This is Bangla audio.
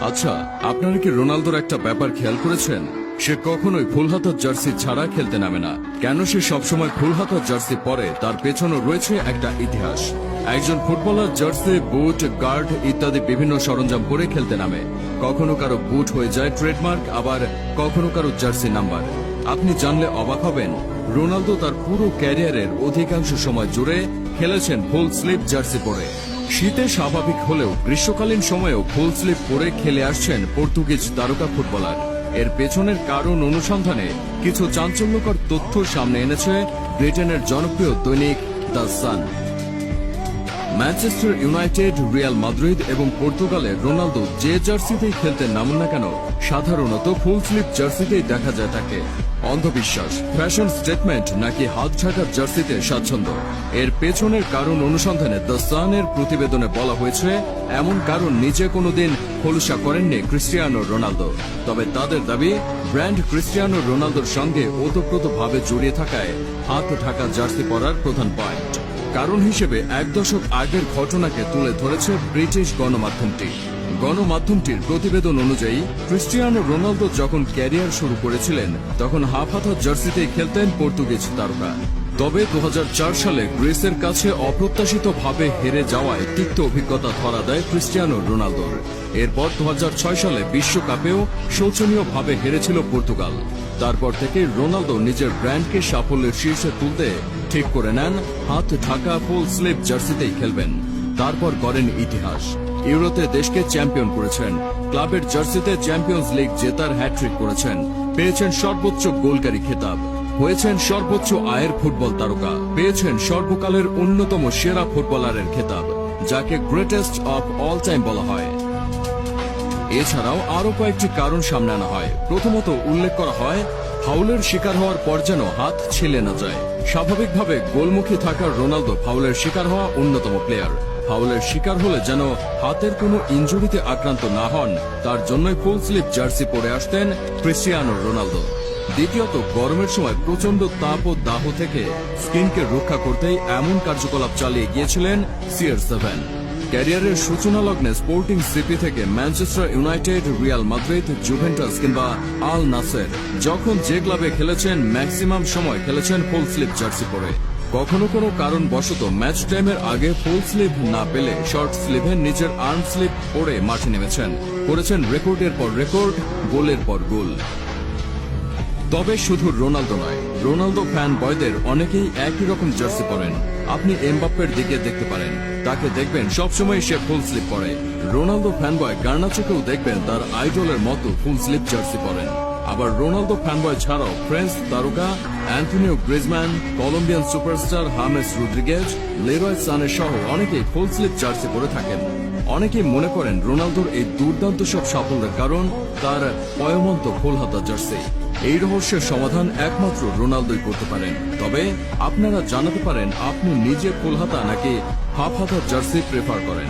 আচ্ছা, আপনারা কি রোনালদোর একটা ব্যাপার খেয়াল করেছেন? সে কখনোই ফুল হাতার জার্সি ছাড়া খেলতে নামে না। কেন সে সবসময় ফুল হাতার জার্সি পরে, তার পেছনে রয়েছে একটা ইতিহাস। একজন ফুটবলার জার্সি, বুট, গার্ড ইত্যাদি বিভিন্ন সরঞ্জাম পরে খেলতে নামে। কখনো কারো বুট হয়ে যায় ট্রেডমার্ক, আবার কখনো কারো জার্সি নাম্বার। আপনি জানলে অবাক হবেন, রোনালদো তার পুরো ক্যারিয়ারের অধিকাংশ সময় জুড়ে খেলেছেন ফুল স্লিভ জার্সি পরে। শীতে স্বাভাবিক হলেও গ্রীষ্মকালীন সময়েও ফুল স্লিভ পরে খেলে আসছেন পর্তুগিজ তারকা ফুটবলার। এর পেছনের কারণ অনুসন্ধানে কিছু চাঞ্চল্যকর তথ্য সামনে এনেছে ব্রিটেনের জনপ্রিয় দৈনিক the sun. Manchester United, Real Madrid এবং পর্তুগালের রোনালদো যে জার্সিতেই খেলতে নামুন না কেন, সাধারণত ফুল স্লিভ জার্সিতেই দেখা যায় তাকে। অন্ধবিশ্বাস, ফ্যাশন স্টেটমেন্ট নাকি হাত ঢাকার জার্সিতে স্বাচ্ছন্দ্য? এর পেছনের কারণ অনুসন্ধানে দ্য সানের প্রতিবেদনে বলা হয়েছে, এমন কারণ নিজে কোনোদিন খোলসা করেননি ক্রিস্টিয়ানো রোনালদো। তবে তাদের দাবি, ব্র্যান্ড ক্রিস্টিয়ানো রোনালদোর সঙ্গে ওতপ্রোতভাবে জড়িয়ে থাকায় হাত ঢাকা জার্সি পরার প্রধান পয়েন্ট। কারণ হিসেবে এক দশক আগের ঘটনাকে তুলে ধরেছে ব্রিটিশ গণমাধ্যমটির প্রতিবেদন অনুযায়ী, ক্রিস্টিয়ানো রোনালদো যখন ক্যারিয়ার শুরু করেছিলেন তখন হাফ হাতা জার্সিতেই খেলতেন পর্তুগিজ তারকা। তবে 2004 সালে গ্রিসের কাছে অপ্রত্যাশিতভাবে হেরে যাওয়ায় তিক্ত অভিজ্ঞতা ধরা দেয় ক্রিস্টিয়ানো রোনালদোর। এরপর 2006 সালে বিশ্বকাপেও শোচনীয়ভাবে হেরেছিল পর্তুগাল। তারপর থেকে রোনালদো নিজের ব্র্যান্ডকে সাফল্যের শীর্ষে তুলতে ঠিক করে নেন হাত ঢাকা ফুল স্লিভ জার্সিতেই খেলবেন। তারপর গড়েন ইতিহাস। ইউরোতে দেশকে চ্যাম্পিয়ন করেছেন, ক্লাবের জার্সিতে চ্যাম্পিয়ন্স লিগ জেতার হ্যাট্রিক করেছেন, পেয়েছেন সর্বোচ্চ গোলকারী খেতাব, হয়েছেন সর্বোচ্চ আয়ের ফুটবল তারকা, পেয়েছেন সর্বকালের অন্যতম সেরা ফুটবলারের খেতাব, যাকে গ্রেটেস্ট অফ অল টাইম বলা হয়। এছাড়াও আরো কয়েকটি কারণ সামনে আনা হয়। প্রথমত উল্লেখ করা হয়, ফাউলের শিকার হওয়ার পর যেন হাত ছিলে না যায়। স্বাভাবিকভাবে গোলমুখী থাকা রোনালদো ফাউলের শিকার হওয়া অন্যতম প্লেয়ার। ফাউলের শিকার হলে যেন হাতের কোনো ইনজুরিতে আক্রান্ত না হন, তার জন্যই ফুল স্লিভ জার্সি পরে আসতেন ক্রিস্টিয়ানো রোনালদো। দ্বিতীয়ত, গরমের সময় প্রচন্ড তাপ ও দাহ থেকে স্কিনকে রক্ষা করতেই এমন কার্যকলাপ চালিয়ে গিয়েছিলেন CR7। ক্যারিয়ারের সূচনা লগ্নে স্পোর্টিং সিপি থেকে Manchester United, Real Madrid, Juventus কিংবা আল নাসের, যখন যে ক্লাবে খেলেছেন ম্যাক্সিমাম সময় খেলেছেন ফুল স্লিভ জার্সি পরে। কখনো কোনো কারণবশত ম্যাচ টাইমের আগে ফুল স্লিভ না পেলে শর্ট স্লিভে নিজের আর্ম স্লিভ পরে মাঠে নেমেছেন, করেছেন রেকর্ডের পর রেকর্ড, গোলের পর গোল। তবে শুধু রোনালদো নয়, রোনালদো ফ্যান বয়দের অনেকেই একই রকম জার্সি পরেন। আপনি এমবাপ্পের দিকে দেখতে পারেন, তাকে দেখবেন সবসময় সে ফুল স্লিভ পরে। রোনালদো ফ্যান বয় গার্নাচোকেও দেখবেন তার আইডলের মতো ফুল স্লিভ জার্সি পরেন। আবার রোনালদো ফ্যান বয় ছাড়াও ফ্রেঞ্চ তারকা Antonio Griezmann, Colombian superstar James Rodriguez, Leroy Sane সহ অনেকেই ফুল স্লিভ জার্সি পরে থাকেন। অনেকেই মনে করেন রোনালদোর এই দুর্দান্ত সব সাফল্যের কারণ তার পয়মন্ত ফুল হাতা জার্সি। এই রহস্যের সমাধান একমাত্র রোনালদোই করতে পারেন। তবে আপনারা জানাতে পারেন, আপনি নিজে ফুল হাতা নাকি হাফ হাতা জার্সি প্রেফার করেন।